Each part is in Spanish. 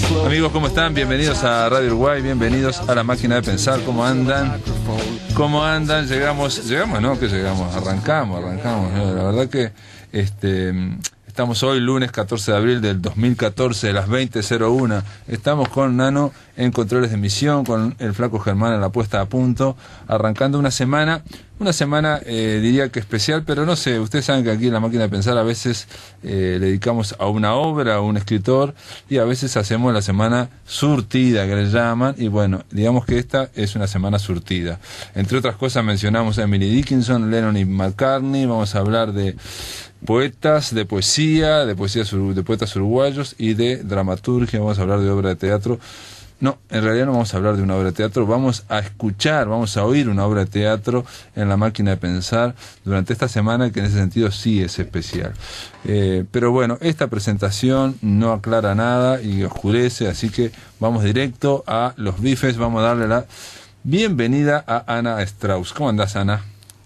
Amigos, ¿cómo están? Bienvenidos a Radio Uruguay, bienvenidos a La Máquina de Pensar. ¿Cómo andan? ¿Cómo andan? Llegamos, ¿no? Que llegamos, arrancamos. La verdad que estamos hoy, lunes 14 de abril del 2014, a las 20:01. Estamos con Nano en controles de emisión, con el flaco Germán en la puesta a punto, arrancando una semana diría que especial, pero no sé, ustedes saben que aquí en La Máquina de Pensar a veces le dedicamos a una obra, a un escritor, y a veces hacemos la semana surtida, que le llaman, y bueno, digamos que esta es una semana surtida. Entre otras cosas mencionamos a Emily Dickinson, Lennon y McCartney, vamos a hablar de poetas, de poesía, de poetas uruguayos y de dramaturgia, vamos a hablar de obra de teatro. No, en realidad no vamos a hablar de una obra de teatro, vamos a oír una obra de teatro en La Máquina de Pensar durante esta semana, que en ese sentido sí es especial. Pero bueno, esta presentación no aclara nada y oscurece, así que vamos directo a los bifes. Vamos a darle la bienvenida a Ana Strauss. ¿Cómo andás, Ana?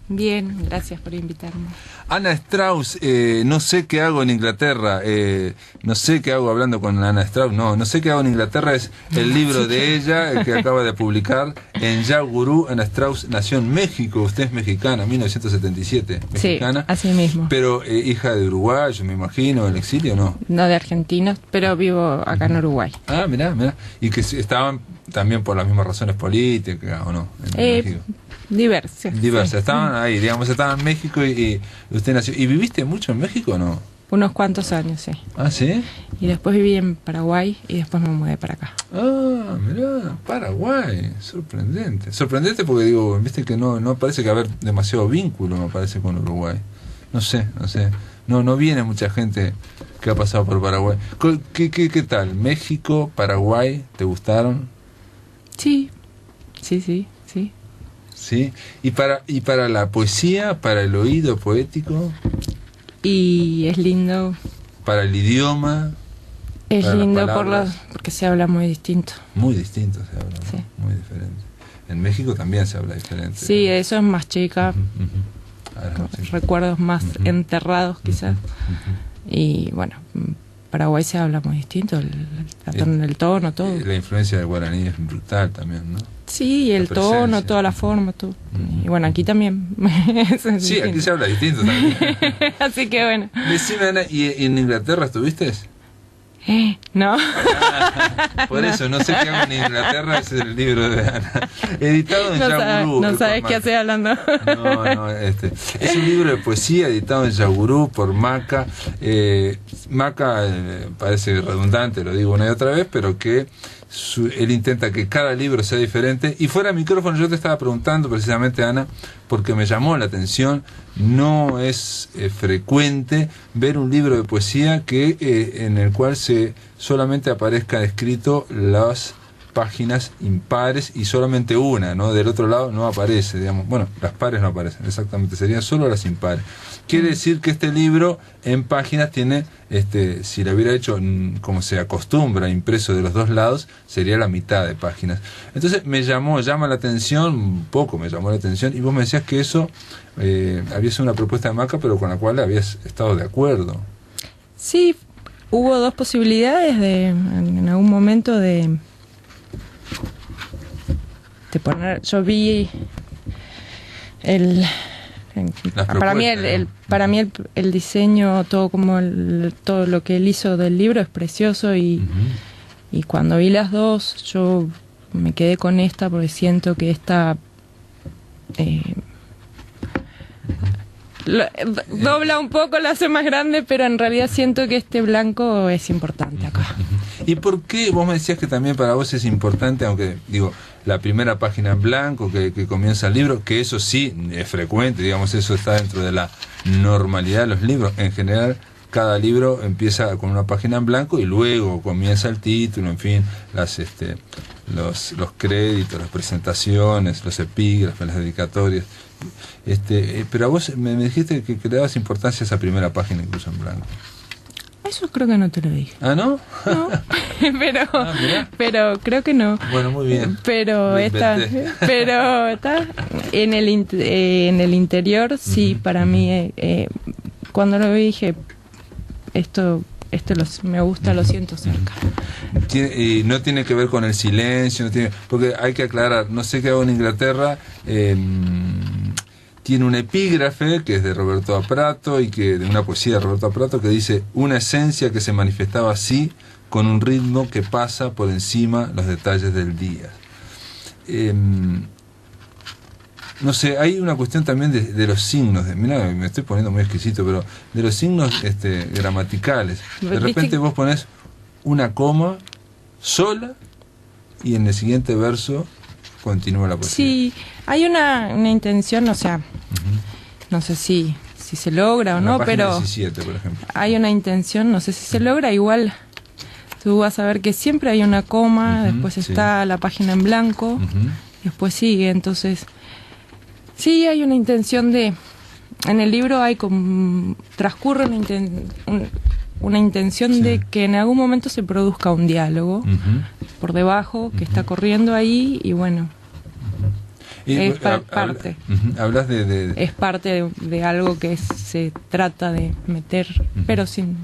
Bien, gracias por invitarme. Ana Strauss, no sé qué hago en Inglaterra, no sé qué hago hablando con Ana Strauss, no sé qué hago en Inglaterra, es el libro de ella que acaba de publicar en Ya Gurú. Ana Strauss nació en México, usted es mexicana, 1977, mexicana. Sí, así mismo. Pero hija de uruguayo, me imagino, ¿el exilio no? No, de argentinos, pero vivo acá en Uruguay. Ah, mirá, y que estaban también por las mismas razones políticas, ¿o no? En México. Diversas. Sí. Estaban ahí, digamos, estaban en México y usted nació. ¿Y viviste mucho en México o no? Unos cuantos años, sí. ¿Ah, sí? Y después viví en Paraguay y después me mudé para acá. Ah, mirá, Paraguay, sorprendente. Sorprendente porque digo, viste que no parece que haber demasiado vínculo, me parece, con Uruguay. No sé. No viene mucha gente que ha pasado por Paraguay. ¿Qué tal? ¿México, Paraguay, te gustaron? Sí. Sí, y para la poesía, para el oído poético. Y es lindo. Para el idioma. Es lindo porque se habla muy distinto. Muy distinto se habla, ¿no? Sí. Muy diferente. En México también se habla diferente. Sí, eso es más chica. Sí. Recuerdos más enterrados quizás. Y bueno, Paraguay se habla muy distinto, el tono, todo. La influencia del guaraní es brutal también, ¿no? Sí, el tono, toda la forma, todo. Y bueno, aquí también. Sí, aquí se habla distinto también. Así que bueno. Decime, Ana, ¿y en Inglaterra estuviste? No. Por eso, no sé qué hago en Inglaterra, ese es el libro de Ana. Editado en Ya Gurú. No sabes qué estoy hablando. No, es un libro de poesía editado en Ya Gurú por Maca. Maca, parece redundante, lo digo una y otra vez, pero que él intenta que cada libro sea diferente. Y fuera de micrófono yo te estaba preguntando precisamente, Ana, porque me llamó la atención. No es frecuente ver un libro de poesía en el cual solamente aparezca escrito las páginas impares y solamente una, ¿no? Del otro lado no aparece, digamos. Bueno, las pares no aparecen, exactamente, serían solo las impares. Quiere decir que este libro en páginas tiene, si lo hubiera hecho como se acostumbra, impreso de los dos lados, sería la mitad de páginas. Entonces llama la atención, un poco me llamó la atención, y vos me decías que eso había sido una propuesta de Maca, pero con la cual habías estado de acuerdo. Sí, hubo dos posibilidades en algún momento de poner. Yo vi para mí el diseño, todo todo lo que él hizo del libro es precioso y cuando vi las dos yo me quedé con esta porque siento que esta dobla un poco, la hace más grande, pero en realidad siento que este blanco es importante acá. ¿Y por qué vos me decías que también para vos es importante, aunque digo, la primera página en blanco que comienza el libro, que eso sí es frecuente, digamos, eso está dentro de la normalidad de los libros? En general, cada libro empieza con una página en blanco y luego comienza el título, en fin, los créditos, las presentaciones, los epígrafes, las dedicatorias. Pero a vos me dijiste que le dabas importancia a esa primera página incluso en blanco. Eso creo que no te lo dije. ¿Ah, no? No, pero creo que no. Bueno, muy bien. Pero está en el interior, sí, para mí, cuando lo vi dije, esto me gusta, lo siento cerca. Y no tiene que ver con el silencio, porque hay que aclarar, no sé qué hago en Inglaterra, tiene un epígrafe que es de Roberto Aprato, y que de una poesía de Roberto Aprato, que dice: una esencia que se manifestaba así, con un ritmo que pasa por encima los detalles del día. No sé, hay una cuestión también de los signos, mirá, me estoy poniendo muy exquisito, pero de los signos gramaticales. De repente vos ponés una coma sola y en el siguiente verso continúa la poesía. Sí, hay una intención, o sea, no sé si se logra o no, pero 17, por ejemplo. Hay una intención, no sé si se logra, igual tú vas a ver que siempre hay una coma, después está la página en blanco, después sigue, entonces sí hay una intención en el libro hay como transcurre una intención de que en algún momento se produzca un diálogo por debajo que está corriendo ahí, y bueno, es parte. Hablas de es parte de algo que se trata de meter, pero sin...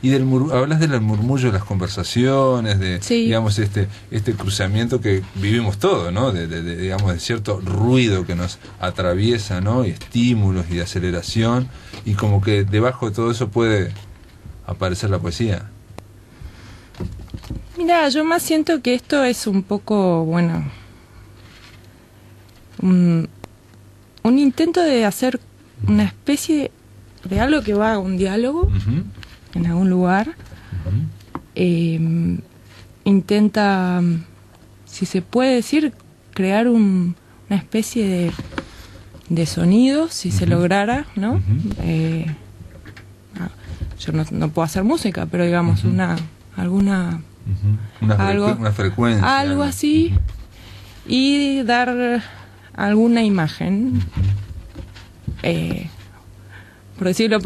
Y hablas del murmullo de las conversaciones, digamos este cruzamiento que vivimos todos, ¿no? Digamos de cierto ruido que nos atraviesa, ¿no? Y estímulos y de aceleración, y como que debajo de todo eso puede aparecer la poesía. Mira, yo más siento que esto es un poco, bueno, un intento de hacer una especie de algo que va a un diálogo en algún lugar. Intenta, si se puede decir, crear una especie de sonido, si se lograra, ¿no? Yo no puedo hacer música, pero digamos una frecuencia, algo así, y dar alguna imagen, por decirlo,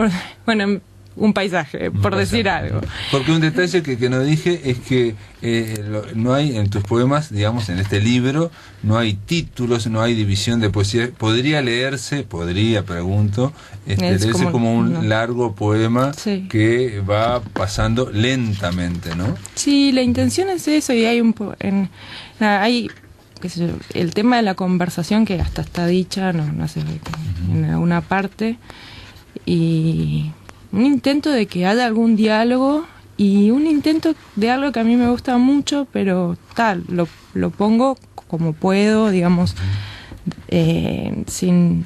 bueno, un paisaje, por decir algo. Porque un detalle que no dije es que no hay en tus poemas, digamos, en este libro, no hay títulos, no hay división de poesía. Pregunto, leerse como un largo poema que va pasando lentamente, ¿no? Sí, la intención es eso, y hay hay qué sé yo, el tema de la conversación que hasta está dicha, no sé, en alguna parte, y un intento de que haya algún diálogo, y un intento de algo que a mí me gusta mucho, pero lo pongo como puedo, digamos, sin...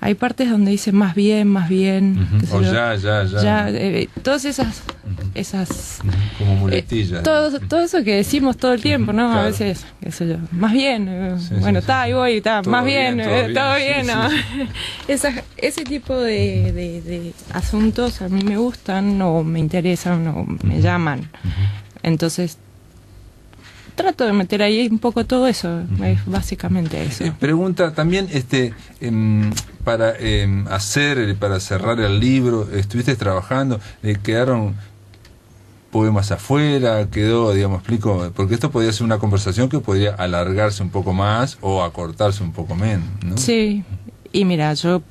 Hay partes donde dice más bien, o ya, todas esas como muletillas, todo eso que decimos todo el tiempo, ¿no? Claro. A veces, qué sé yo, más bien, ahí voy, más bien, todo bien, ¿no? Ese tipo de asuntos a mí me gustan, o me interesan, o me llaman. Entonces trato de meter ahí un poco todo eso, es básicamente eso. Pregunta también, para cerrar el libro, estuviste trabajando, quedaron poemas afuera, quedó, digamos, explico, porque esto podría ser una conversación que podría alargarse un poco más o acortarse un poco menos, ¿no? Sí, y mira, yo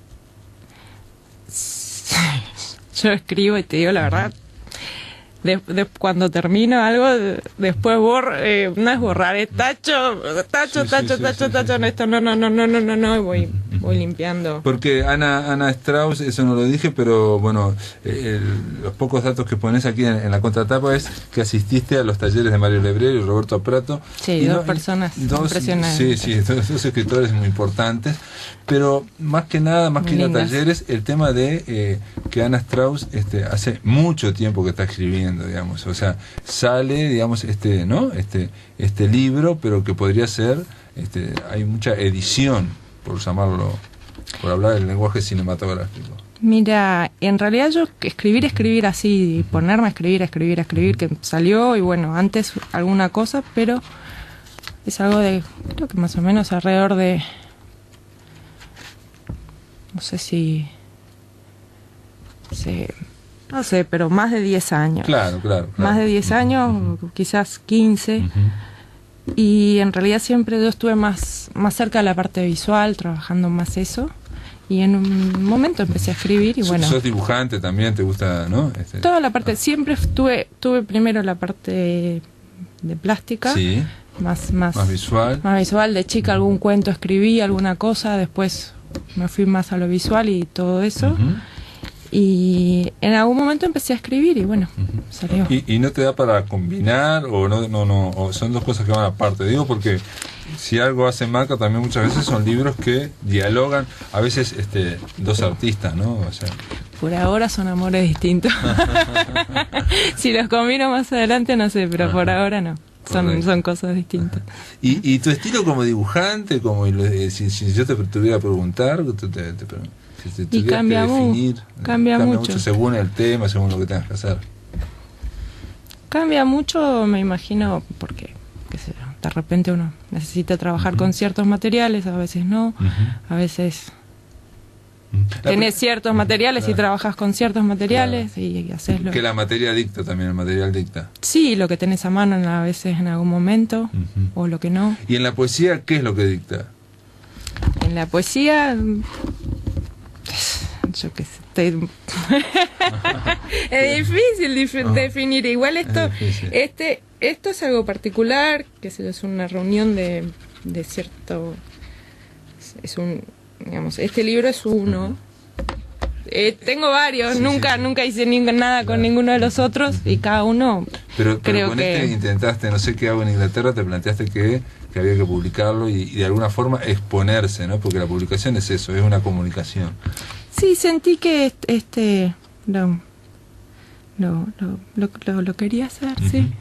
escribo y te digo la verdad, cuando termino algo, después no es borrar, es tacho, esto no, y voy limpiando. Porque Ana Strauss, eso no lo dije, pero bueno, los pocos datos que pones aquí en la contratapa es que asististe a los talleres de Mario Lebrero y Roberto Aprato. Sí, dos personas impresionantes. Sí, dos escritores muy importantes, pero más que nada, más que ir a talleres, el tema de que Ana Strauss hace mucho tiempo que está escribiendo, digamos, o sea, sale, digamos, este libro, pero que podría ser, hay mucha edición, por llamarlo, por hablar del lenguaje cinematográfico. Mira, en realidad yo escribir así, ponerme a escribir, que salió, y bueno, antes alguna cosa, pero es algo de, creo que más o menos alrededor de, no sé, pero más de 10 años. Claro. Más de 10 años, quizás 15. Y en realidad siempre yo estuve más cerca de la parte visual, trabajando más eso. Y en un momento empecé a escribir y bueno. ¿Sos dibujante también? ¿Te gusta, no? Toda la parte, siempre tuve primero la parte de plástica. Sí. Más visual. Más visual, de chica algún cuento escribí, alguna cosa, después me fui más a lo visual y todo eso. Y en algún momento empecé a escribir y bueno, salió. ¿Y no te da para combinar o no o son dos cosas que van aparte? Digo porque si algo hace Maca también muchas veces son libros que dialogan, a veces dos artistas, ¿no? O sea, por ahora son amores distintos. Si los combino más adelante no sé, pero por ahora no. Son cosas distintas. ¿Y tu estilo como dibujante, como si yo te tuviera que preguntar, si te y cambia, definir, cambia mucho según el tema, según lo que tengas que hacer? Cambia mucho, me imagino, porque qué sé yo, de repente uno necesita trabajar con ciertos materiales, a veces no, a veces tenés ciertos materiales y trabajas con ciertos materiales y haces lo que la materia dicta también, el material dicta. Sí, lo que tenés a mano a veces en algún momento o lo que no. ¿Y en la poesía qué es lo que dicta? En la poesía yo qué sé, es difícil definir. Igual esto es algo particular, que es una reunión de cierto, es un, digamos, este libro es uno. Tengo varios, nunca hice nada con ninguno de los otros y cada uno. Pero con que intentaste, no sé qué hago en Inglaterra, te planteaste que había que publicarlo y de alguna forma exponerse, ¿no? Porque la publicación es eso, es una comunicación. Sí, sentí que lo quería hacer, sí.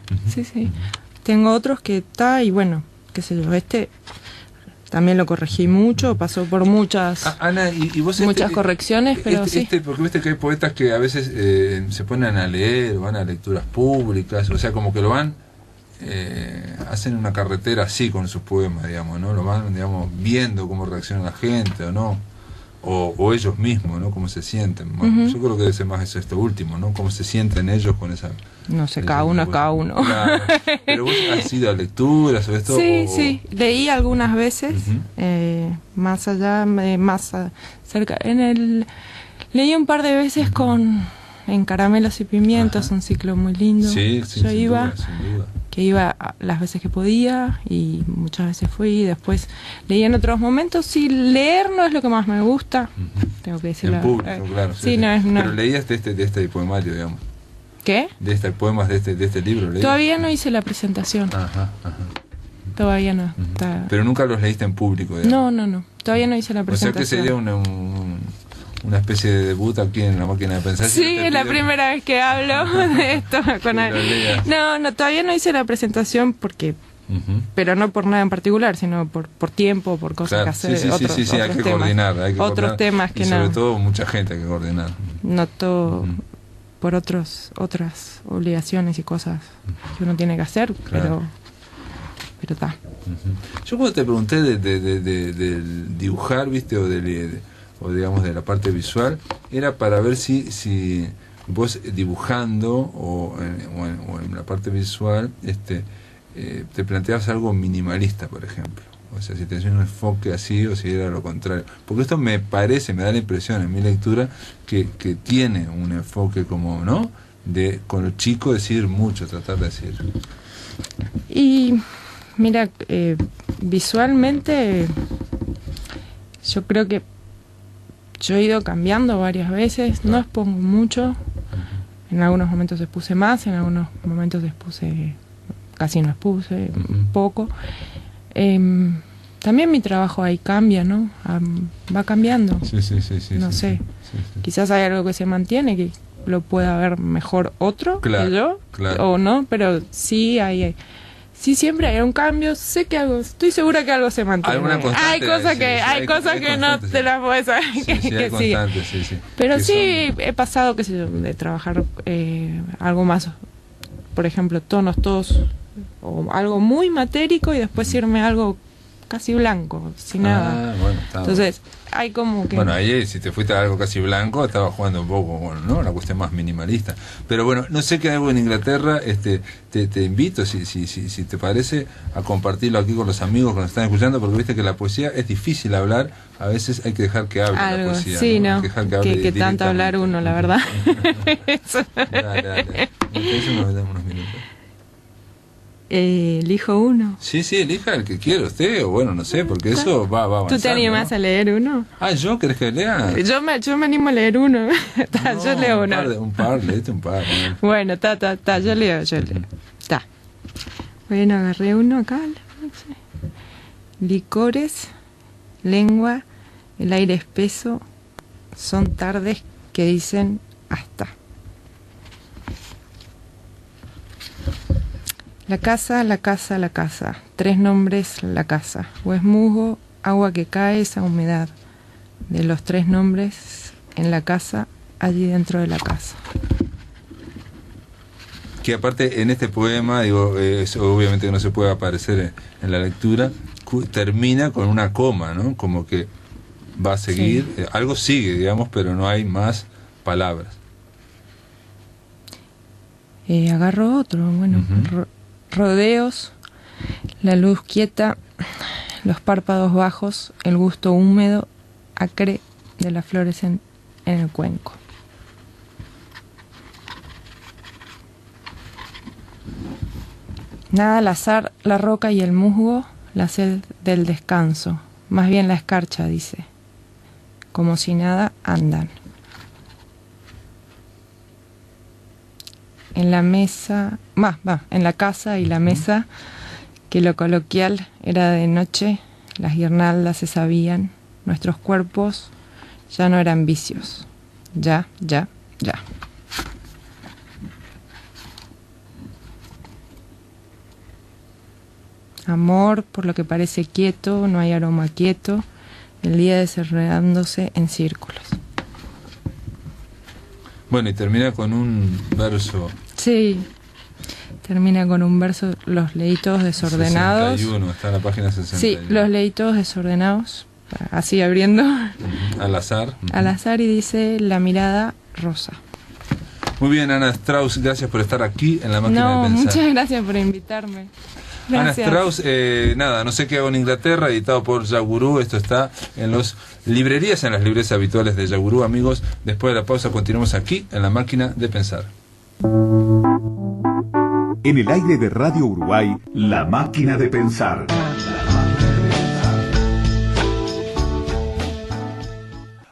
Tengo otros que está y bueno, qué sé yo, también lo corregí mucho, pasó por muchas Ana, ¿y vos muchas correcciones, pero sí. Porque viste que hay poetas que a veces se ponen a leer, van a lecturas públicas, o sea, como que lo van, hacen una carretera así con sus poemas, digamos, ¿no? Lo van, digamos, viendo cómo reacciona la gente, ¿o no? O ellos mismos, ¿no? Cómo se sienten. Yo creo que debe ser más esto último, ¿no? Cómo se sienten ellos con esa... No sé, cada uno es cada uno. Claro. Pero vos has ido a lecturas o esto. Sí, leí algunas veces, más allá, más cerca. Leí un par de veces en Caramelos y Pimientos, un ciclo muy lindo. Sí, yo iba, sin duda. Que iba las veces que podía y muchas veces fui. Después leí en otros momentos. Sí, leer no es lo que más me gusta. Tengo que decirlo. En público, claro. Sí, no. Pero leías de este poemario, digamos. ¿Qué? De poemas de este libro. ¿leías? Todavía no hice la presentación. Ajá. Todavía no. Pero nunca los leíste en público, digamos. No. Todavía no hice la presentación. O sea que sería una especie de debut aquí en La Máquina de Pensar. Sí, es la primera vez que hablo de esto con alguien. No, todavía no hice la presentación porque... pero no por nada en particular, sino por tiempo, por cosas que hacer. Sí, hay que coordinar. Otros temas que y sobre todo mucha gente hay que coordinar. No todo por otras obligaciones y cosas que uno tiene que hacer, pero está. Yo cuando te pregunté de dibujar, viste, o digamos de la parte visual, era para ver si vos dibujando o en la parte visual te planteabas algo minimalista, por ejemplo. O sea, si tenés un enfoque así o si era lo contrario. Porque esto me da la impresión en mi lectura que tiene un enfoque como, ¿no? Con el chico decir mucho, tratar de decir. Y mira, visualmente yo creo que yo he ido cambiando varias veces, no expongo mucho. En algunos momentos expuse más, en algunos momentos casi no expuse, poco. También mi trabajo ahí cambia, ¿no? Va cambiando. Sí. No sé. Quizás hay algo que se mantiene, que lo pueda ver mejor otro que yo, o no, pero sí sí siempre hay un cambio. Sé que estoy segura que algo se mantiene. Hay cosas que no te las puedes saber que sigue. Pero sí he pasado, qué sé yo, de trabajar algo más, por ejemplo, tonos todos o algo muy matérico y después irme a algo casi blanco, sin nada. Bueno, entonces, hay como que... Bueno, ahí si te fuiste a algo casi blanco, estaba jugando un poco, bueno, ¿no? Una cuestión más minimalista. Pero bueno, no sé qué hago en Inglaterra, te invito, si te parece, a compartirlo aquí con los amigos que nos están escuchando, porque viste que la poesía es difícil hablar, a veces hay que dejar que hable la poesía. Sí, ¿no? Que tanto hablar uno, la verdad. Dale. Entonces nos damos unos minutos. ¿Elijo uno? Sí, elija el que quiera usted, o bueno, no sé, porque eso va avanzando. ¿Tú te animas, ¿no?, a leer uno? ¿Yo? ¿Querés que lea? Yo me animo a leer uno. No, yo leo uno. Léete un par. Bueno, yo leo. Ta. Bueno, agarré uno acá. Licores, lengua, el aire espeso, son tardes que dicen hasta. La casa, tres nombres la casa. O es musgo, agua que cae, esa humedad. De los tres nombres en la casa, allí dentro de la casa. Que aparte en este poema, eso obviamente no se puede aparecer en la lectura, termina con una coma, ¿no? Como que va a seguir, sí. Algo sigue, digamos, pero no hay más palabras. Agarro otro, bueno, rodeos, la luz quieta, los párpados bajos, el gusto húmedo, acre de las flores en el cuenco. Nada al azar, la roca y el musgo, la sed del descanso, más bien la escarcha, dice, como si nada andan. En la mesa, en la casa y la mesa, que lo coloquial era de noche, las guirnaldas se sabían, nuestros cuerpos ya no eran vicios. Ya. Amor, por lo que parece quieto, no hay aroma quieto, el día desenredándose en círculos. Bueno, y termina con un verso. Sí, termina con un verso, los leí todos desordenados. 61, está en la página 61. Sí, los leí todos desordenados, así abriendo. Al azar. Al azar, y dice la mirada rosa. Muy bien, Ana Strauss, gracias por estar aquí en La Máquina de Pensar. Muchas gracias por invitarme. Gracias. Ana Strauss, no sé qué hago en Inglaterra, editado por Yagurú. Esto está en las librerías, en las librerías habituales de Yagurú, amigos. Después de la pausa continuamos aquí en La Máquina de Pensar. En el aire de Radio Uruguay, La Máquina de Pensar.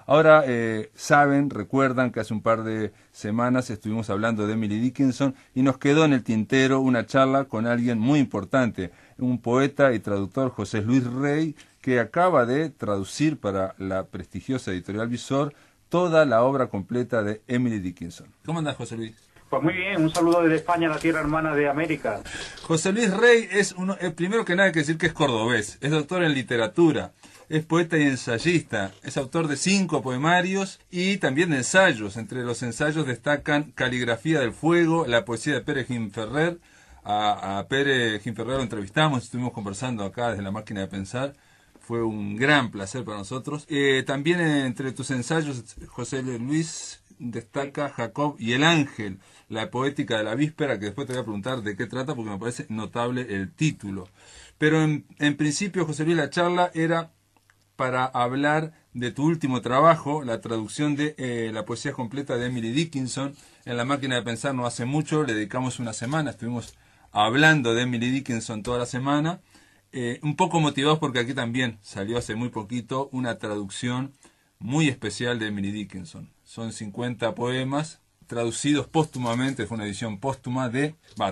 Ahora recuerdan que hace un par de semanas estuvimos hablando de Emily Dickinson y nos quedó en el tintero una charla con alguien muy importante, un poeta y traductor, José Luis Rey, que acaba de traducir para la prestigiosa editorial Visor toda la obra completa de Emily Dickinson. ¿Cómo andás, José Luis? Pues muy bien, un saludo desde España, la tierra hermana de América. José Luis Rey es primero que nada hay que decir que es cordobés, es doctor en literatura, es poeta y ensayista, es autor de 5 poemarios y también de ensayos. Entre los ensayos destacan Caligrafía del Fuego, la poesía de Pere Gimferrer. A Pere Gimferrer lo entrevistamos, estuvimos conversando acá desde La Máquina de Pensar. Fue un gran placer para nosotros. También entre tus ensayos, José Luis, destaca Jacob y el Ángel, la poética de la víspera, que después te voy a preguntar de qué trata porque me parece notable el título. Pero en principio, José Luis, la charla era para hablar de tu último trabajo, la traducción de la poesía completa de Emily Dickinson. En La Máquina de Pensar no hace mucho, le dedicamos una semana, estuvimos hablando de Emily Dickinson toda la semana, un poco motivados porque aquí también salió hace muy poquito una traducción muy especial de Emily Dickinson. Son 50 poemas traducidos póstumamente, fue una edición póstuma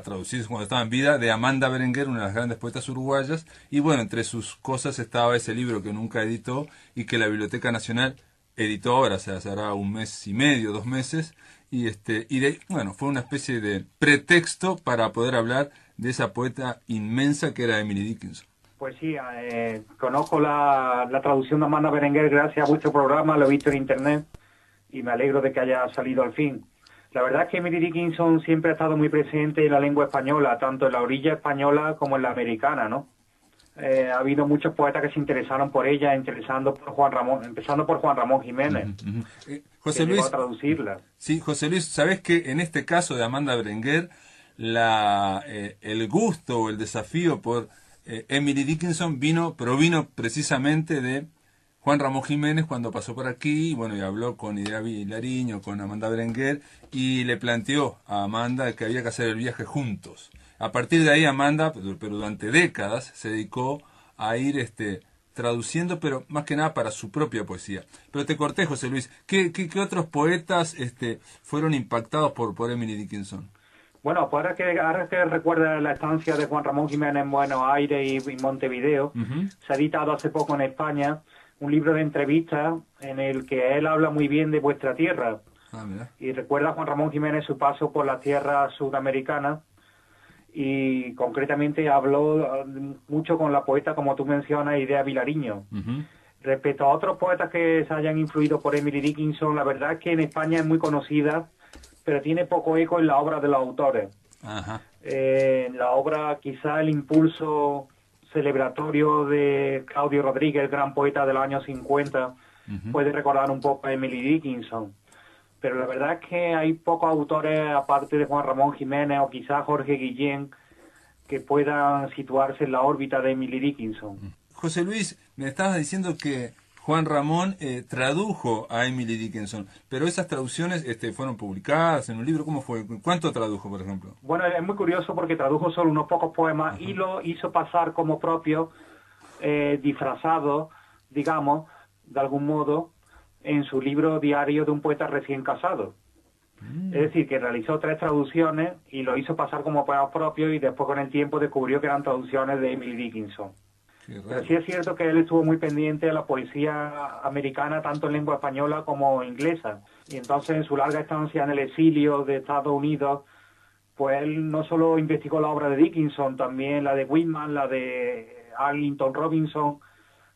traducidos cuando estaba en vida, de Amanda Berenguer, una de las grandes poetas uruguayas, y bueno, entre sus cosas estaba ese libro que nunca editó y que la Biblioteca Nacional editó ahora, o sea, hará 1 mes y medio, 2 meses, fue una especie de pretexto para poder hablar de esa poeta inmensa que era Emily Dickinson. Pues sí, conozco la traducción de Amanda Berenguer gracias a vuestro programa, lo he visto en internet y me alegro de que haya salido al fin. La verdad es que Emily Dickinson siempre ha estado muy presente en la lengua española, tanto en la orilla española como en la americana, ¿no? ha habido muchos poetas que se interesaron por ella, empezando por Juan Ramón Jiménez, José Luis, llegó a traducirla. Sí, José Luis, ¿sabés que en este caso de Amanda Berenguer, el gusto o el desafío por Emily Dickinson vino precisamente de Juan Ramón Jiménez cuando pasó por aquí, y bueno, y habló con Idea Vilariño, con Amanda Berenguer, y le planteó a Amanda que había que hacer el viaje juntos. A partir de ahí Amanda, pero durante décadas, se dedicó a ir traduciendo, pero más que nada para su propia poesía. Pero te corté, José Luis, ¿qué otros poetas fueron impactados por Emily Dickinson? Bueno, pues ahora que recuerda la estancia de Juan Ramón Jiménez en Buenos Aires y Montevideo, se ha editado hace poco en España un libro de entrevistas en el que él habla muy bien de vuestra tierra. Y recuerda a Juan Ramón Jiménez su paso por las tierras sudamericanas, y concretamente habló mucho con la poeta, como tú mencionas, Idea Vilariño. Respecto a otros poetas que se hayan influido por Emily Dickinson, la verdad es que en España es muy conocida, pero tiene poco eco en la obra de los autores. En la obra, quizá el impulso celebratorio de Claudio Rodríguez, el gran poeta de los años 50, puede recordar un poco a Emily Dickinson. Pero la verdad es que hay pocos autores, aparte de Juan Ramón Jiménez o quizá Jorge Guillén, que puedan situarse en la órbita de Emily Dickinson. José Luis, me estabas diciendo que Juan Ramón tradujo a Emily Dickinson, pero esas traducciones fueron publicadas en un libro. ¿Cómo fue? ¿Cuánto tradujo, por ejemplo? Bueno, es muy curioso porque tradujo solo unos pocos poemas y lo hizo pasar como propio, disfrazado, digamos, de algún modo, en su libro Diario de un poeta recién casado. Es decir, que realizó 3 traducciones y lo hizo pasar como poema propio, y después con el tiempo descubrió que eran traducciones de Emily Dickinson. Pero sí es cierto que él estuvo muy pendiente de la poesía americana, tanto en lengua española como inglesa. Y entonces, en su larga estancia en el exilio de Estados Unidos, pues él no solo investigó la obra de Dickinson, también la de Whitman, la de Arlington Robinson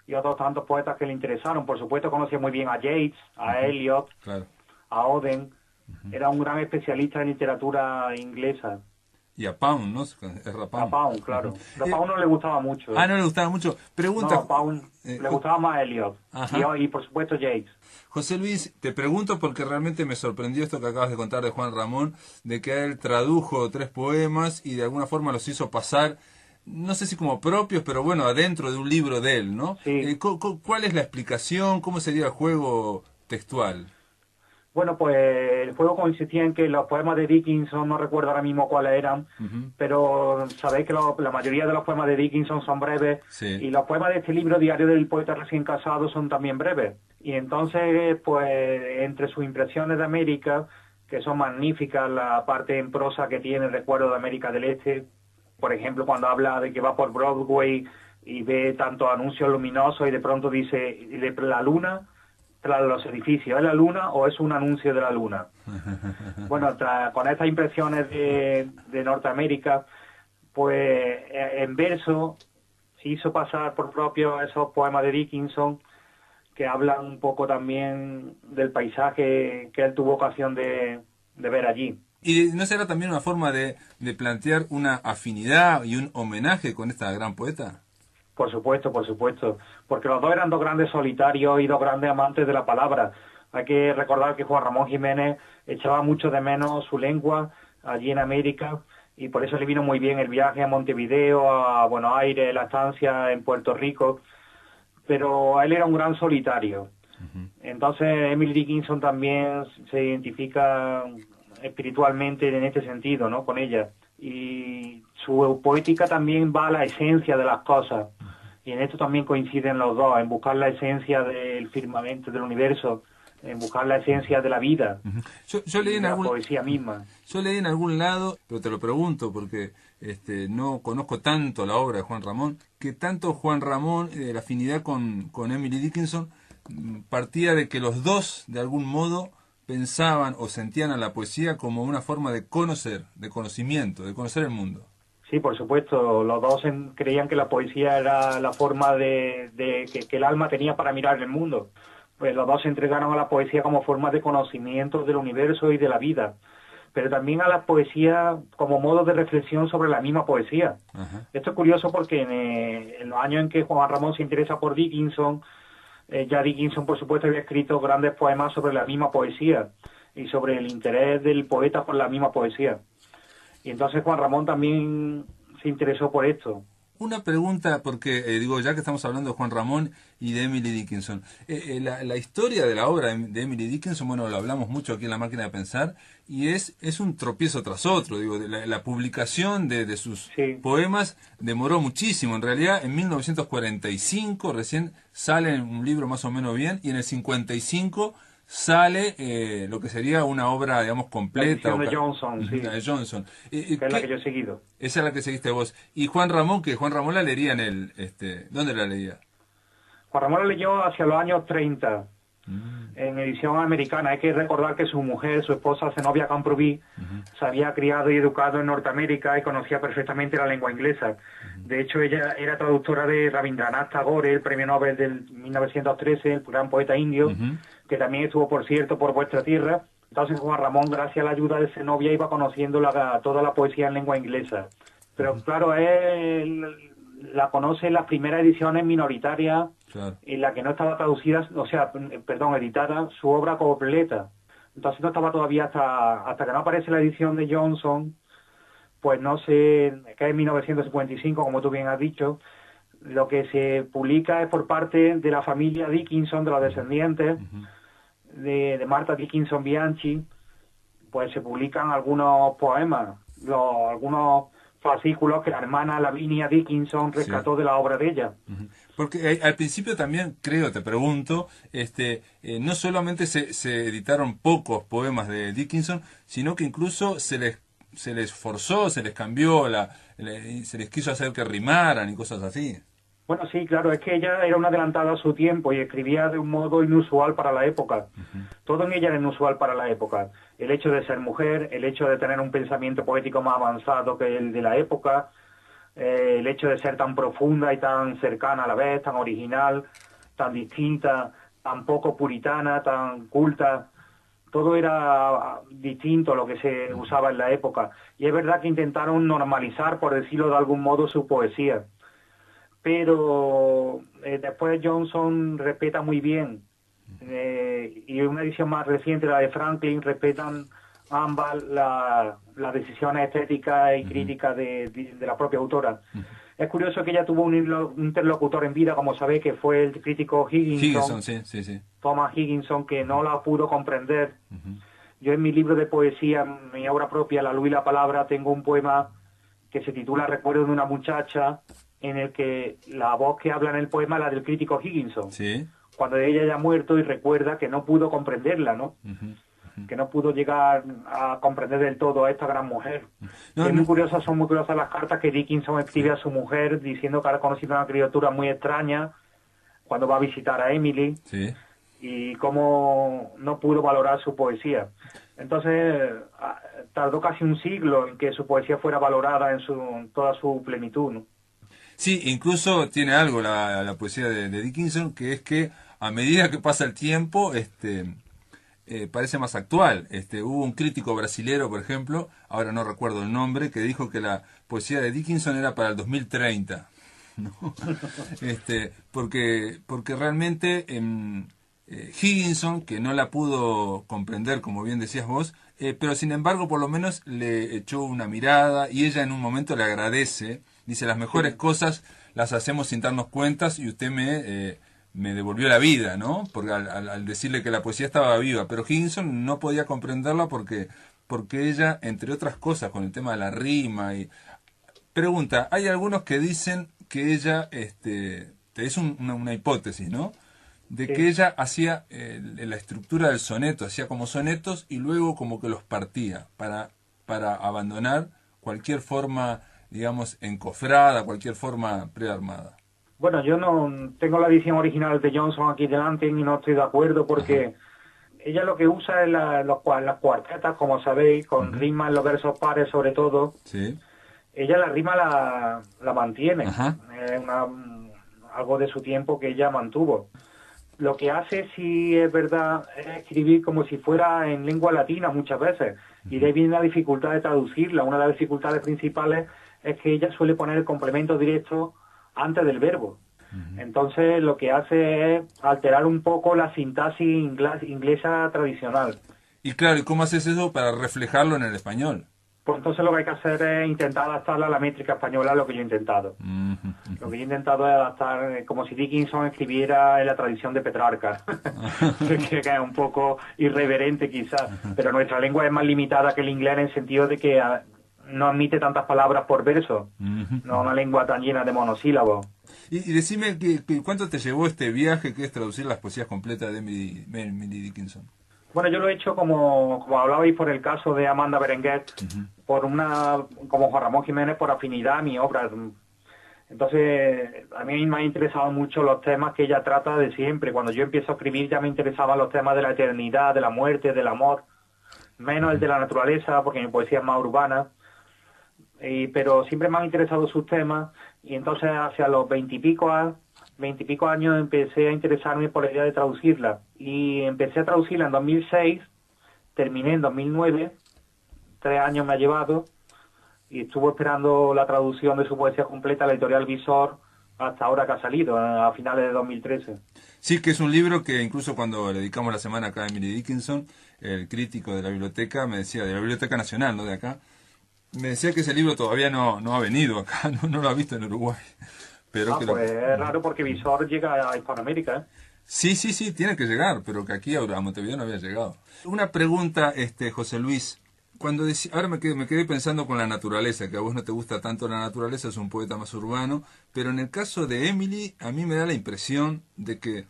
y otros tantos poetas que le interesaron. Por supuesto, conocía muy bien a Yeats, a Eliot, a Auden. Era un gran especialista en literatura inglesa. Y a Pound, ¿no? A Pound, claro. A Pound no le gustaba mucho. Ah, no le gustaba mucho. Pregunta. No, a Pound le gustaba más Eliot. Y por supuesto Yeats. José Luis, te pregunto porque realmente me sorprendió esto que acabas de contar de Juan Ramón, de que él tradujo 3 poemas y de alguna forma los hizo pasar, no sé si como propios, pero bueno, adentro de un libro de él, ¿no? Sí. ¿Cuál es la explicación? ¿Cómo sería el juego textual? Bueno, pues el juego consistía en que los poemas de Dickinson, no recuerdo ahora mismo cuáles eran, pero sabéis que la mayoría de los poemas de Dickinson son breves, y los poemas de este libro, Diario del poeta recién casado, son también breves. Y entonces, pues, entre sus impresiones de América, que son magníficas, la parte en prosa que tiene, recuerdo de América del Este, por ejemplo, cuando habla de que va por Broadway y ve tantos anuncios luminosos y de pronto dice, de la luna, tras los edificios, ¿es la luna o es un anuncio de la luna? Bueno, con estas impresiones de Norteamérica, pues en verso se hizo pasar por propio esos poemas de Dickinson que hablan un poco también del paisaje que él tuvo ocasión de ver allí. ¿Y no será también una forma de plantear una afinidad y un homenaje con esta gran poeta? Por supuesto, porque los dos eran 2 grandes solitarios y 2 grandes amantes de la palabra. Hay que recordar que Juan Ramón Jiménez echaba mucho de menos su lengua allí en América, y por eso le vino muy bien el viaje a Montevideo, a Buenos Aires, la estancia en Puerto Rico, pero él era un gran solitario. Entonces Emily Dickinson también se identifica espiritualmente en este sentido, ¿no?, con ella. Y su poética también va a la esencia de las cosas, y en esto también coinciden los dos, en buscar la esencia del firmamento, del universo, en buscar la esencia de la vida. Yo leí en la poesía misma. Yo leí en algún lado, pero te lo pregunto porque no conozco tanto la obra de Juan Ramón, que tanto Juan Ramón, la afinidad con Emily Dickinson, partía de que los dos, de algún modo, pensaban o sentían a la poesía como una forma de conocer, de conocimiento, de conocer el mundo. Sí, por supuesto. Los dos creían que la poesía era la forma que el alma tenía para mirar el mundo. Pues los dos se entregaron a la poesía como forma de conocimiento del universo y de la vida. pero también a la poesía como modo de reflexión sobre la misma poesía. Ajá. Esto es curioso porque en los años en que Juan Ramón se interesa por Dickinson, ya Dickinson, por supuesto, había escrito grandes poemas sobre la misma poesía y sobre el interés del poeta por la misma poesía. Y entonces Juan Ramón también se interesó por esto. Una pregunta, porque digo, ya que estamos hablando de Juan Ramón y de Emily Dickinson, la historia de la obra de Emily Dickinson, bueno, lo hablamos mucho aquí en La Máquina de Pensar, y es un tropiezo tras otro. Digo, la publicación de sus poemas demoró muchísimo. En realidad, en 1945 recién sale un libro más o menos bien, y en el 55 sale lo que sería una obra, digamos, completa. La edición de Johnson, sí. La de Johnson. Que es la que yo he seguido. Esa es la que seguiste vos. ¿Y Juan Ramón, que Juan Ramón la leería en el... ¿dónde la leía? Juan Ramón la leyó hacia los años 30, en edición americana. Hay que recordar que su mujer, su esposa Zenobia Camprubí, se había criado y educado en Norteamérica y conocía perfectamente la lengua inglesa. De hecho, ella era traductora de Rabindranath Tagore, el premio Nobel del 1913, el gran poeta indio, que también estuvo, por cierto, por vuestra tierra. Entonces Juan Ramón, gracias a la ayuda de Zenobia, iba conociendo toda la poesía en lengua inglesa. Pero claro, él la conoce en las primeras ediciones minoritarias, en la que no estaba traducida, editada su obra completa. Entonces no estaba todavía hasta que no aparece la edición de Johnson, pues no sé, que es 1955, como tú bien has dicho. Lo que se publica es por parte de la familia Dickinson, de los descendientes de Martha Dickinson Bianchi. Pues se publican algunos poemas, algunos fascículos que la hermana Lavinia Dickinson rescató de la obra de ella. Porque al principio también, creo, te pregunto, no solamente se editaron pocos poemas de Dickinson, sino que incluso se les forzó, se les cambió, se les quiso hacer que rimaran y cosas así. Bueno, sí, claro, es que ella era una adelantada a su tiempo y escribía de un modo inusual para la época. Todo en ella era inusual para la época. El hecho de ser mujer, el hecho de tener un pensamiento poético más avanzado que el de la época, el hecho de ser tan profunda y tan cercana a la vez, tan original, tan distinta, tan poco puritana, tan culta. Todo era distinto a lo que se usaba en la época. Y es verdad que intentaron normalizar, por decirlo de algún modo, su poesía. Pero después Johnson respeta muy bien, y una edición más reciente, la de Franklin, respetan ambas las decisiones estéticas y críticas de la propia autora. Es curioso que ella tuvo un interlocutor en vida, como sabéis, que fue el crítico Higginson, sí. Thomas Higginson, que no la pudo comprender. Yo en mi libro de poesía, mi obra propia, La luz y la palabra, tengo un poema que se titula Recuerdo de una muchacha, en el que la voz que habla en el poema es la del crítico Higginson. Cuando ella ya ha muerto y recuerda que no pudo comprenderla, ¿no? Que no pudo llegar a comprender del todo a esta gran mujer. Son muy curiosas las cartas que Dickinson escribe a su mujer diciendo que ha conocido una criatura muy extraña cuando va a visitar a Emily, y cómo no pudo valorar su poesía. Entonces tardó casi un siglo en que su poesía fuera valorada en toda su plenitud, ¿no? Sí, incluso tiene algo la poesía de Dickinson, que es que a medida que pasa el tiempo, parece más actual. Hubo un crítico brasilero, por ejemplo, ahora no recuerdo el nombre, que dijo que la poesía de Dickinson era para el 2030, ¿no? Porque realmente Higginson, que no la pudo comprender, como bien decías vos, pero sin embargo por lo menos le echó una mirada, y ella en un momento le agradece. Dice, las mejores cosas las hacemos sin darnos cuentas, y usted me devolvió la vida, ¿no? Porque al decirle que la poesía estaba viva. Pero Higginson no podía comprenderla porque ella, entre otras cosas, con el tema de la rima y... Pregunta, hay algunos que dicen que ella, es una hipótesis, ¿no? De que ella hacía la estructura del soneto, hacía como sonetos y luego como que los partía para abandonar cualquier forma, digamos, encofrada, cualquier forma prearmada. Bueno, yo no tengo la edición original de Johnson aquí delante y no estoy de acuerdo porque ella lo que usa es las cuartetas, como sabéis, con rima en los versos pares sobre todo. Sí. Ella la rima la mantiene. Es algo de su tiempo que ella mantuvo. Lo que hace, si es verdad, es escribir como si fuera en lengua latina muchas veces. Y de ahí viene la dificultad de traducirla. Una de las dificultades principales es que ella suele poner el complemento directo antes del verbo. Entonces lo que hace es alterar un poco la sintaxis inglesa tradicional. Y claro, ¿y cómo haces eso para reflejarlo en el español? Pues entonces lo que hay que hacer es intentar adaptarla a la métrica española, lo que yo he intentado. Lo que yo he intentado es adaptar, como si Dickinson escribiera en la tradición de Petrarca, que es un poco irreverente quizás, pero nuestra lengua es más limitada que el inglés en el sentido de que no admite tantas palabras por verso, no es una lengua tan llena de monosílabos. Y decime, ¿cuánto te llevó este viaje que es traducir las poesías completas de Emily Dickinson? Bueno, yo lo he hecho como hablabais por el caso de Amanda Berenguer, como Juan Ramón Jiménez, por afinidad a mi obra. Entonces, a mí me han interesado mucho los temas que ella trata de siempre. Cuando yo empiezo a escribir ya me interesaban los temas de la eternidad, de la muerte, del amor, menos el de la naturaleza, porque mi poesía es más urbana. Pero siempre me han interesado sus temas, y entonces hacia los 20 y pico años empecé a interesarme por la idea de traducirla, y empecé a traducirla en 2006, terminé en 2009, 3 años me ha llevado, y estuve esperando la traducción de su poesía completa, la editorial Visor, hasta ahora que ha salido, a finales de 2013. Sí, que es un libro que incluso cuando le dedicamos la semana acá a Emily Dickinson, el crítico de la biblioteca me decía, de la Biblioteca Nacional, no de acá, me decía que ese libro todavía no ha venido acá, no lo ha visto en Uruguay. Pero pues es raro porque Visor llega a Hispanoamérica, ¿eh? Sí, tiene que llegar, pero que aquí a Montevideo no había llegado. Una pregunta, José Luis. Ahora me quedé pensando con la naturaleza, que a vos no te gusta tanto la naturaleza, es un poeta más urbano, pero en el caso de Emily, a mí me da la impresión de que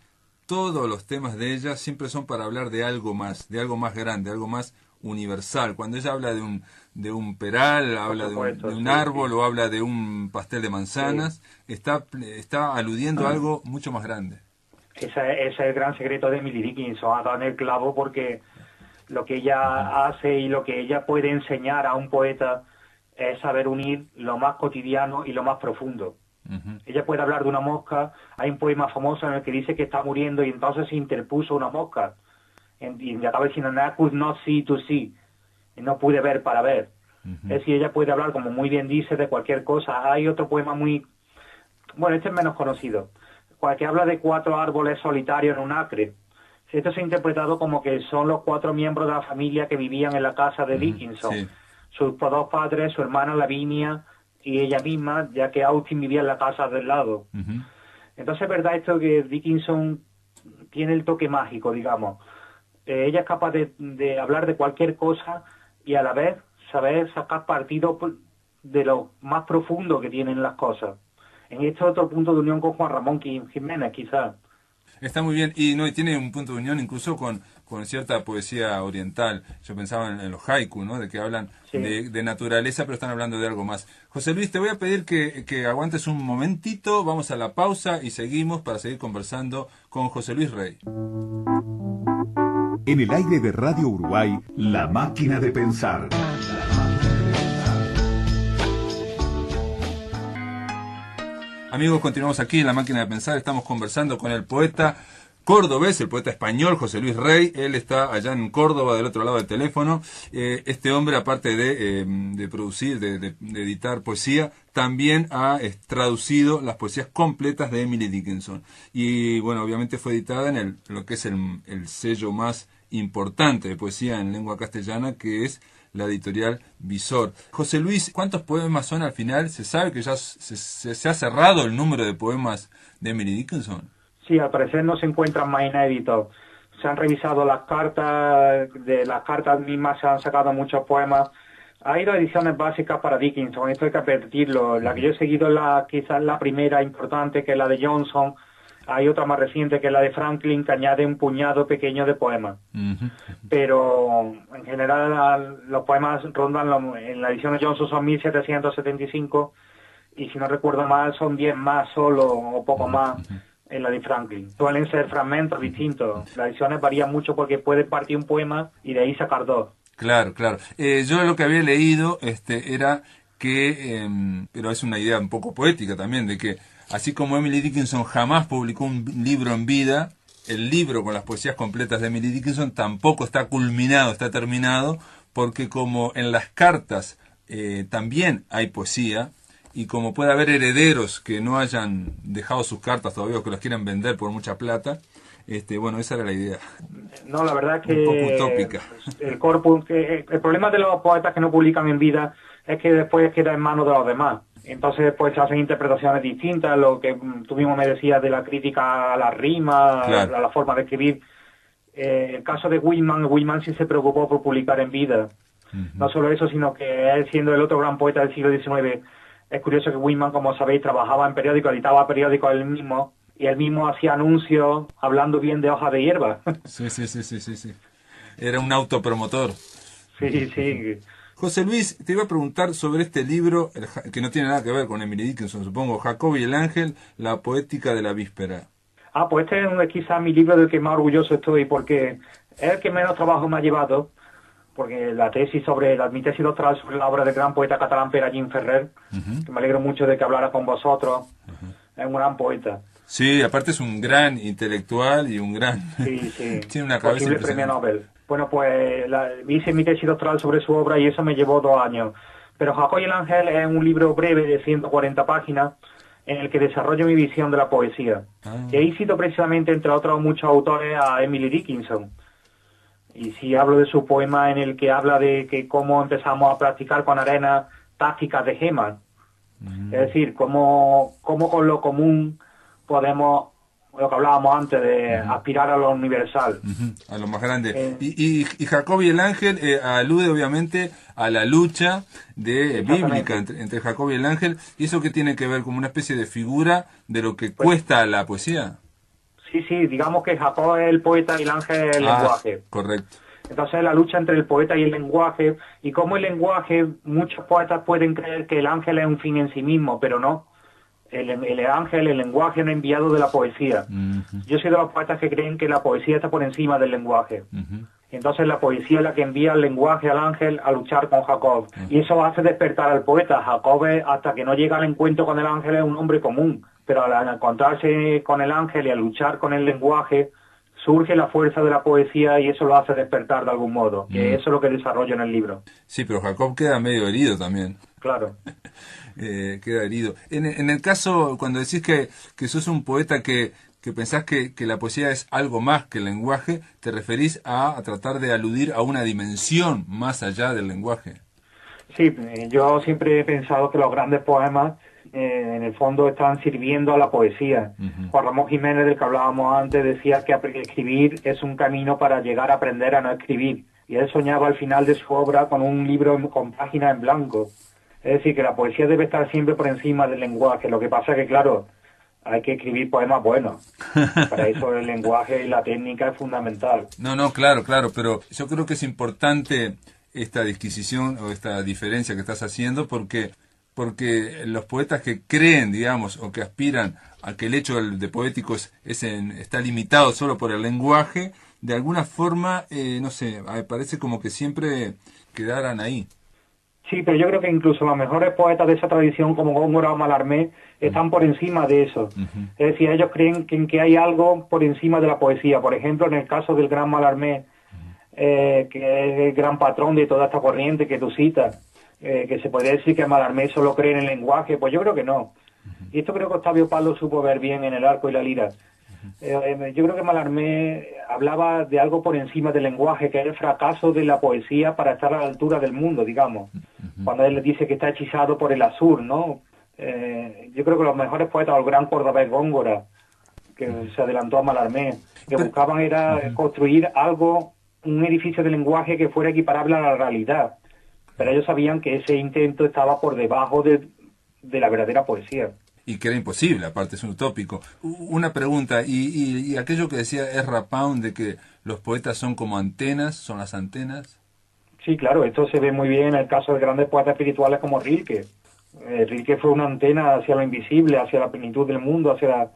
todos los temas de ella siempre son para hablar de algo más grande, algo más universal. Cuando ella habla de un peral, habla de un árbol, o habla de un pastel de manzanas, está aludiendo a algo mucho más grande. Ese es el gran secreto de Emily Dickinson, ha dado en el clavo, porque lo que ella hace y lo que ella puede enseñar a un poeta es saber unir lo más cotidiano y lo más profundo. Ella puede hablar de una mosca. Hay un poema famoso en el que dice que está muriendo y entonces se interpuso una mosca. Y acaba diciendo, I could not see to see. Y no pude ver para ver. Es decir, ella puede hablar, como muy bien dice, de cualquier cosa. Hay otro poema este es menos conocido, que habla de 4 árboles solitarios en un acre. Esto se ha interpretado como que son los 4 miembros de la familia que vivían en la casa de Dickinson. Sí. Sus 2 padres, su hermana Lavinia y ella misma, ya que Austin vivía en la casa del lado. Entonces es verdad esto que Dickinson tiene el toque mágico, digamos. Ella es capaz de hablar de cualquier cosa y a la vez saber sacar partido de lo más profundo que tienen las cosas. En este otro punto de unión con Juan Ramón Jiménez, quizás. Está muy bien, y tiene un punto de unión incluso con cierta poesía oriental. Yo pensaba en los haiku, ¿no? De que hablan de naturaleza, pero están hablando de algo más. José Luis, te voy a pedir que aguantes un momentito, vamos a la pausa y seguimos para seguir conversando con José Luis Rey. En el aire de Radio Uruguay, La Máquina de Pensar. Amigos, continuamos aquí en La Máquina de Pensar. Estamos conversando con el poeta cordobés, el poeta español José Luis Rey. Él está allá en Córdoba, del otro lado del teléfono. Este hombre, aparte de producir, de editar poesía, también ha traducido las poesías completas de Emily Dickinson. Y bueno, obviamente fue editada en lo que es el sello más importante de poesía en lengua castellana, que es la editorial Visor. José Luis, ¿cuántos poemas son al final? ¿Se sabe que ya se ha cerrado el número de poemas de Emily Dickinson? Sí, al parecer no se encuentran más inéditos. Se han revisado las cartas, de las cartas mismas se han sacado muchos poemas. Ha ido ediciones básicas para Dickinson, esto hay que advertirlo. La que yo he seguido es quizás la primera importante, que es la de Johnson. Hay otra más reciente, que es la de Franklin, que añade un puñado pequeño de poemas. Pero en general los poemas rondan, en la edición de Johnson son 1775, y si no recuerdo mal son 10 más solo, o poco más, en la de Franklin. Suelen ser fragmentos distintos. Las ediciones varían mucho porque puede partir un poema y de ahí sacar 2. Claro. Yo lo que había leído era que, pero es una idea un poco poética también, de que así como Emily Dickinson jamás publicó un libro en vida, el libro con las poesías completas de Emily Dickinson tampoco está culminado, está terminado, porque como en las cartas también hay poesía, y como puede haber herederos que no hayan dejado sus cartas todavía o que las quieran vender por mucha plata, bueno, esa era la idea. No, la verdad es que un poco utópica. El corpus, el problema de los poetas que no publican en vida es que después queda en manos de los demás. Entonces, pues se hacen interpretaciones distintas, lo que tú mismo me decías de la crítica a la rima, claro, a la forma de escribir. El caso de Whitman sí se preocupó por publicar en vida. No solo eso, sino que él, siendo el otro gran poeta del siglo XIX, es curioso que Whitman, como sabéis, trabajaba en periódicos, editaba periódicos él mismo, y él mismo hacía anuncios hablando bien de hojas de hierba. Sí. Era un autopromotor. Sí. José Luis, te iba a preguntar sobre este libro, que no tiene nada que ver con Emily Dickinson, supongo, Jacob y el ángel, la poética de la víspera. Pues este es quizás mi libro del que más orgulloso estoy, porque es el que menos trabajo me ha llevado, porque mi tesis doctoral sobre la obra del gran poeta catalán Pere Gim Ferrer, que me alegro mucho de que hablara con vosotros, es un gran poeta. Sí, aparte es un gran intelectual y un gran... Sí. Tiene una cabeza posible premio Nobel. Bueno, pues hice mi tesis doctoral sobre su obra y eso me llevó 2 años. Pero Jacob y el ángel es un libro breve de 140 páginas en el que desarrollo mi visión de la poesía. Y ahí cito precisamente, entre otros muchos autores, a Emily Dickinson. Y sí hablo de su poema en el que habla de que cómo empezamos a practicar con arena tácticas de gemas. Es decir, cómo con lo común podemos, lo que hablábamos antes, de aspirar a lo universal. A lo más grande. Y Jacob y el ángel alude obviamente a la lucha bíblica entre Jacob y el ángel. ¿Y eso qué tiene que ver? ¿Como una especie de figura de lo que cuesta la poesía? Sí, digamos que Jacob es el poeta y el ángel es el lenguaje. Correcto. Entonces la lucha entre el poeta y el lenguaje, y como el lenguaje, muchos poetas pueden creer que el ángel es un fin en sí mismo, pero no. El ángel, el lenguaje, es un enviado de la poesía. Yo soy de los poetas que creen que la poesía está por encima del lenguaje. Entonces la poesía es la que envía el lenguaje al ángel a luchar con Jacob. Y eso hace despertar al poeta. Jacob, hasta que no llega al encuentro con el ángel, es un hombre común. Pero al encontrarse con el ángel y al luchar con el lenguaje, surge la fuerza de la poesía y eso lo hace despertar de algún modo. Que eso es lo que desarrollo en el libro. Sí, pero Jacob queda medio herido también. Claro. Queda herido. En el caso, cuando decís que sos un poeta que pensás que la poesía es algo más que el lenguaje, te referís a tratar de aludir a una dimensión más allá del lenguaje. Sí, yo siempre he pensado que los grandes poemas en el fondo están sirviendo a la poesía. Juan Ramón Jiménez, del que hablábamos antes, decía que escribir es un camino para llegar a aprender a no escribir. Y él soñaba al final de su obra con un libro con páginas en blanco. Es decir, que la poesía debe estar siempre por encima del lenguaje. Lo que pasa es que, claro, hay que escribir poemas buenos. Para eso el lenguaje y la técnica es fundamental. No, claro, pero yo creo que es importante esta disquisición o esta diferencia que estás haciendo porque los poetas que creen, digamos, o que aspiran a que el hecho de poético está limitado solo por el lenguaje, de alguna forma, no sé, parece como que siempre quedaran ahí. Sí, pero yo creo que incluso los mejores poetas de esa tradición, como Góngora o Mallarmé, están por encima de eso. Es decir, ellos creen que hay algo por encima de la poesía. Por ejemplo, en el caso del gran Mallarmé, que es el gran patrón de toda esta corriente que tú citas, que se podría decir que Mallarmé solo cree en el lenguaje, pues yo creo que no. Y esto creo que Octavio Paz lo supo ver bien en El arco y la lira. Yo creo que Mallarmé hablaba de algo por encima del lenguaje, que es el fracaso de la poesía para estar a la altura del mundo, digamos. Cuando él dice que está hechizado por el azul, ¿no? Yo creo que los mejores poetas, el gran cordobés Góngora, que se adelantó a Mallarmé, que buscaban era construir algo, un edificio de lenguaje que fuera equiparable a la realidad. Pero ellos sabían que ese intento estaba por debajo de la verdadera poesía. Y que era imposible, aparte es un utópico. Una pregunta, y aquello que decía Ezra Pound de que los poetas son como antenas, ¿son las antenas? Sí, claro, esto se ve muy bien en el caso de grandes poetas espirituales como Rilke. Rilke fue una antena hacia lo invisible, hacia la plenitud del mundo, hacia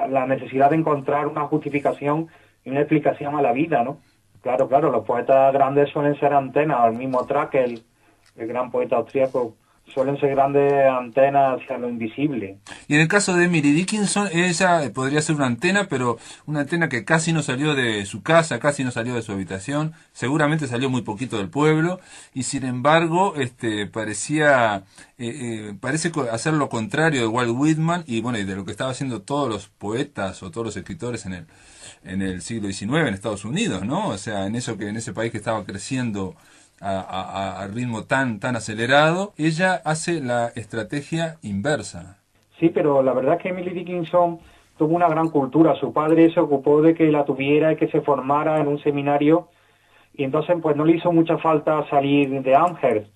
la necesidad de encontrar una justificación y una explicación a la vida, ¿no? Claro, los poetas grandes suelen ser antenas, el mismo Trakl, el gran poeta austríaco, suelen ser grandes antenas hacia lo invisible. Y en el caso de Emily Dickinson, ella podría ser una antena, pero una antena que casi no salió de su casa, casi no salió de su habitación, seguramente salió muy poquito del pueblo, y sin embargo, parece hacer lo contrario de Walt Whitman, y bueno, y de lo que estaban haciendo todos los poetas o todos los escritores en el siglo XIX en Estados Unidos, ¿no? O sea, en ese país que estaba creciendo a ritmo tan acelerado, ella hace la estrategia inversa. Sí, pero la verdad es que Emily Dickinson tuvo una gran cultura. Su padre se ocupó de que la tuviera y que se formara en un seminario, y entonces pues no le hizo mucha falta salir de Amherst,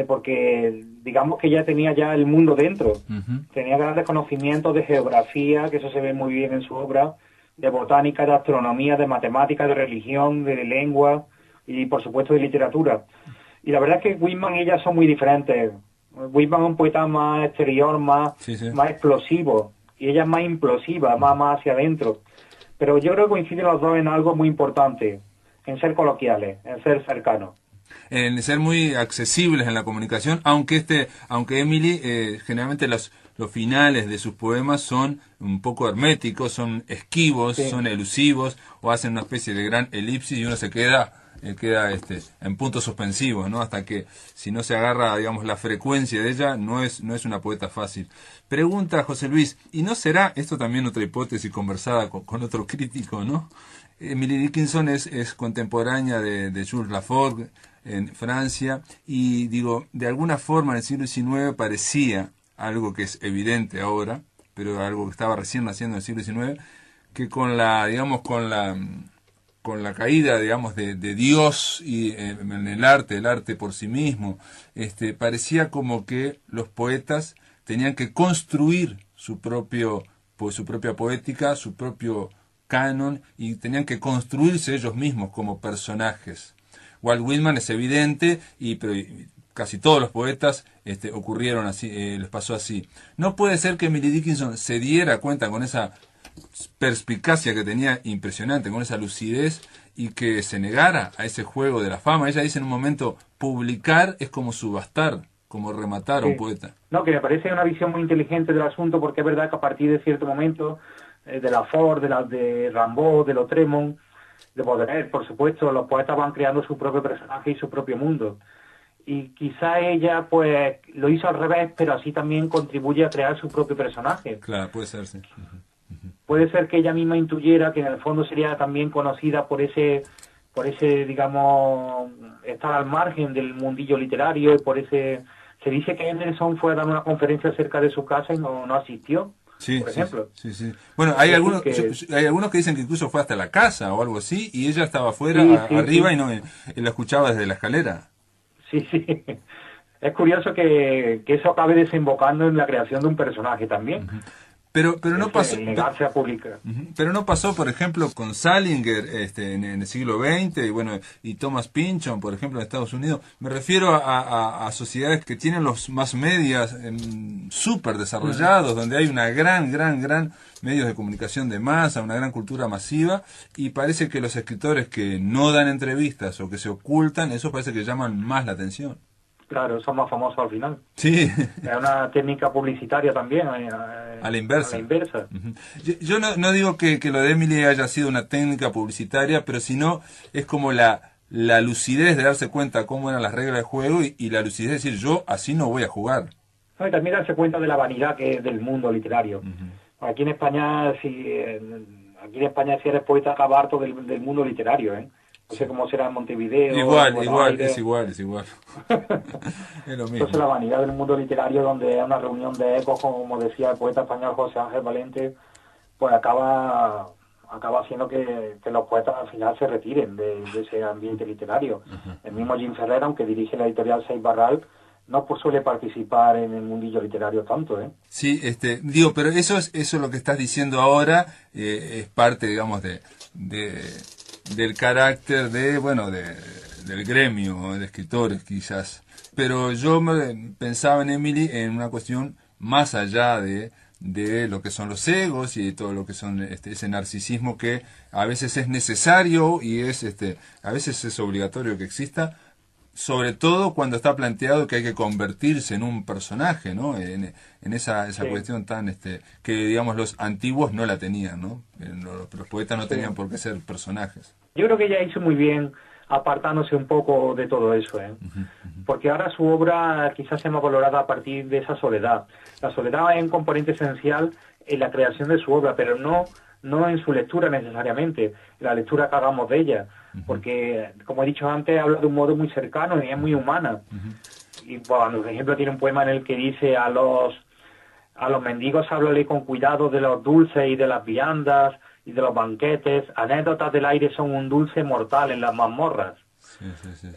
porque digamos que ella tenía ya el mundo dentro. Tenía grandes conocimientos de geografía, que eso se ve muy bien en su obra, de botánica, de astronomía, de matemática, de religión, de lengua y por supuesto de literatura. Y la verdad es que Whitman y ella son muy diferentes. Whitman es un poeta más exterior, más explosivo, y ella es más implosiva, más hacia adentro. Pero yo creo que coinciden los dos en algo muy importante, en ser coloquiales, en ser cercanos. En ser muy accesibles en la comunicación, aunque Emily, generalmente los finales de sus poemas son un poco herméticos, son esquivos, son elusivos, o hacen una especie de gran elipsis y uno se queda en puntos suspensivos, ¿no? Hasta que, si no se agarra, digamos, la frecuencia de ella, no es una poeta fácil. Pregunta José Luis, ¿y no será esto también otra hipótesis conversada con otro crítico, ¿no? Emily Dickinson es contemporánea de Jules Lafort en Francia, y digo, de alguna forma en el siglo XIX parecía algo que es evidente ahora, pero algo que estaba recién naciendo en el siglo XIX, que con la caída, digamos, de Dios y en el arte por sí mismo, parecía como que los poetas tenían que construir su propia poética, su propio canon, y tenían que construirse ellos mismos como personajes. Walt Whitman es evidente, pero casi todos los poetas ocurrieron así, les pasó así. No puede ser que Emily Dickinson se diera cuenta con esa perspicacia que tenía impresionante, con esa lucidez, y que se negara a ese juego de la fama. Ella dice en un momento, publicar es como subastar, como rematar a un poeta. No, que me parece una visión muy inteligente del asunto, porque es verdad que a partir de cierto momento, de Lafort, de Rimbaud, de Lautréamont, de Baudelaire, por supuesto, los poetas van creando su propio personaje y su propio mundo. Y quizá ella, pues, lo hizo al revés, pero así también contribuye a crear su propio personaje. Claro, puede ser, sí. Puede ser que ella misma intuyera que en el fondo sería también conocida por ese, digamos, estar al margen del mundillo literario, y por ese... Se dice que Emerson fue a dar una conferencia cerca de su casa y no asistió, por ejemplo. Sí. Bueno, hay algunos que dicen que incluso fue hasta la casa o algo así, y ella estaba afuera, arriba, y la escuchaba desde la escalera. Sí. Es curioso que eso acabe desembocando en la creación de un personaje también. Pero no pasó. Negarse a publicar. Pero no pasó, por ejemplo, con Salinger en el siglo XX, y Thomas Pynchon, por ejemplo, en Estados Unidos. Me refiero a sociedades que tienen los más medias súper desarrollados, donde hay una gran medios de comunicación de masa, una gran cultura masiva, y parece que los escritores que no dan entrevistas o que se ocultan, eso parece que llaman más la atención. Claro, son más famosos al final. Sí. Es una técnica publicitaria también. A la inversa. Yo no digo que lo de Emily haya sido una técnica publicitaria, pero sino es como la lucidez de darse cuenta cómo eran las reglas del juego, y la lucidez de decir, yo así no voy a jugar. No, y también darse cuenta de la vanidad que es del mundo literario. Aquí en España, si eres poeta, acaba harto del mundo literario, ¿eh? No sé cómo será en Montevideo. Igual. Es igual. Es lo mismo. Entonces la vanidad del mundo literario, donde es una reunión de ecos, como decía el poeta español José Ángel Valente, pues acaba haciendo que los poetas al final se retiren de ese ambiente literario. El mismo Jim Ferrer, aunque dirige la editorial Seis Barral, no suele participar en el mundillo literario tanto, ¿eh? Sí, pero eso lo que estás diciendo ahora, es parte, digamos, del carácter del gremio de escritores, quizás. Pero yo pensaba en Emily en una cuestión más allá de lo que son los egos y de todo lo que son ese narcisismo que a veces es necesario y a veces es obligatorio que exista, sobre todo cuando está planteado que hay que convertirse en un personaje, ¿no? En esa Sí. cuestión tan que digamos los antiguos no la tenían, ¿no? Los poetas no tenían por qué ser personajes. Yo creo que ella hizo muy bien apartándose un poco de todo eso, ¿eh? Porque ahora su obra quizás sea más valorada a partir de esa soledad. La soledad es un componente esencial en la creación de su obra, pero no en su lectura necesariamente, en la lectura que hagamos de ella, porque, como he dicho antes, habla de un modo muy cercano y es muy humana. Y, bueno, por ejemplo, tiene un poema en el que dice a los mendigos háblale con cuidado de los dulces y de las viandas y de los banquetes. Anécdotas del aire son un dulce mortal en las mazmorras. Sí.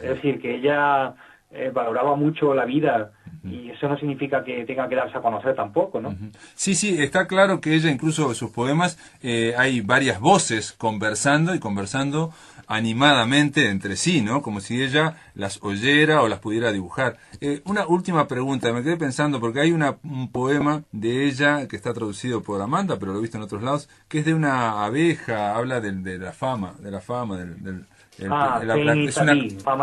Es decir, que ella valoraba mucho la vida y eso no significa que tenga que darse a conocer tampoco, ¿no? Sí, está claro que ella, incluso en sus poemas, hay varias voces conversando animadamente entre sí, ¿no? Como si ella las oyera o las pudiera dibujar. Una última pregunta, me quedé pensando, porque hay un poema de ella que está traducido por Amanda, pero lo he visto en otros lados, que es de una abeja, habla de la fama, fama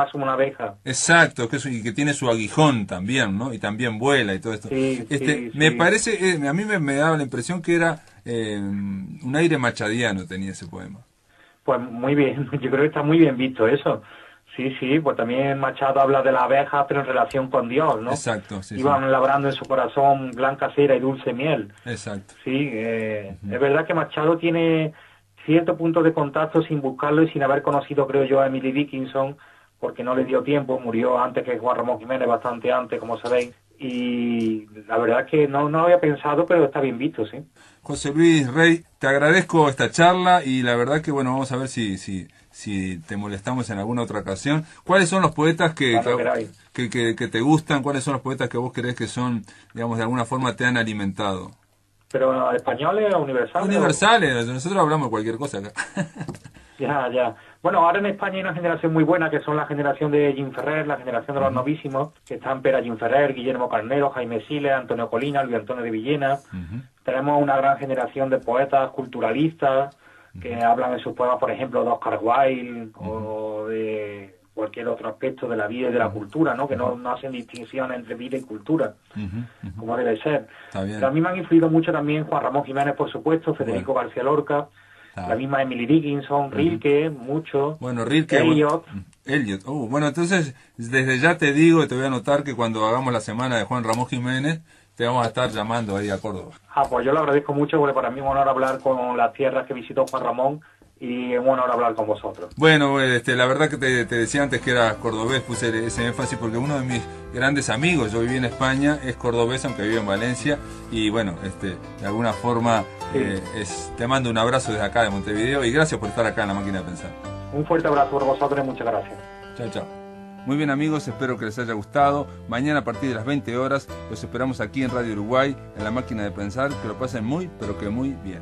es como una abeja. Exacto, y que tiene su aguijón también, ¿no? Y también vuela y todo esto. Me parece, a mí me daba la impresión que era un aire machadiano tenía ese poema. Pues muy bien, yo creo que está muy bien visto eso. Sí, pues también Machado habla de la abeja, pero en relación con Dios, ¿no? Exacto, sí. Iban labrando en su corazón blanca cera y dulce miel. Exacto. Sí, es verdad que Machado tiene cierto punto de contacto sin buscarlo y sin haber conocido, creo yo, a Emily Dickinson, porque no le dio tiempo, murió antes que Juan Ramón Jiménez, bastante antes, como sabéis. Y la verdad es que no lo había pensado, pero está bien visto, sí. José Luis Rey, te agradezco esta charla y la verdad que, bueno, vamos a ver si te molestamos en alguna otra ocasión. ¿Cuáles son los poetas que te gustan? ¿Cuáles son los poetas que vos creés que son, digamos, de alguna forma te han alimentado? ¿Pero españoles o universales? Universales, nosotros hablamos de cualquier cosa acá. Ya. Bueno, ahora en España hay una generación muy buena, que son la generación de Jim Ferrer, la generación de los novísimos, que están Pera Jim Ferrer, Guillermo Carnero, Jaime Siles, Antonio Colina, Luis Antonio de Villena. Tenemos una gran generación de poetas culturalistas que hablan en sus poemas, por ejemplo, de Oscar Wilde o de cualquier otro aspecto de la vida y de la cultura, ¿no? Que no hacen distinción entre vida y cultura, como debe ser. Pero a mí me han influido mucho también Juan Ramón Jiménez, por supuesto, Federico García Lorca, la misma Emily Dickinson, Rilke, mucho. Bueno, Rilke, Eliot. Bueno, entonces, desde ya te digo, te voy a anotar que cuando hagamos la semana de Juan Ramón Jiménez, te vamos a estar llamando ahí a Córdoba. Pues yo lo agradezco mucho, porque para mí es un honor hablar con las tierras que visitó Juan Ramón y es un honor hablar con vosotros. Bueno, la verdad que te decía antes que era cordobés, puse ese énfasis porque uno de mis grandes amigos, yo viví en España, es cordobés, aunque vive en Valencia, y bueno, de alguna forma te mando un abrazo desde acá de Montevideo y gracias por estar acá en La Máquina de Pensar. Un fuerte abrazo por vosotros y muchas gracias. Chao. Muy bien, amigos, espero que les haya gustado. Mañana a partir de las 20 horas los esperamos aquí en Radio Uruguay, en La Máquina de Pensar. Que lo pasen muy, pero que muy bien.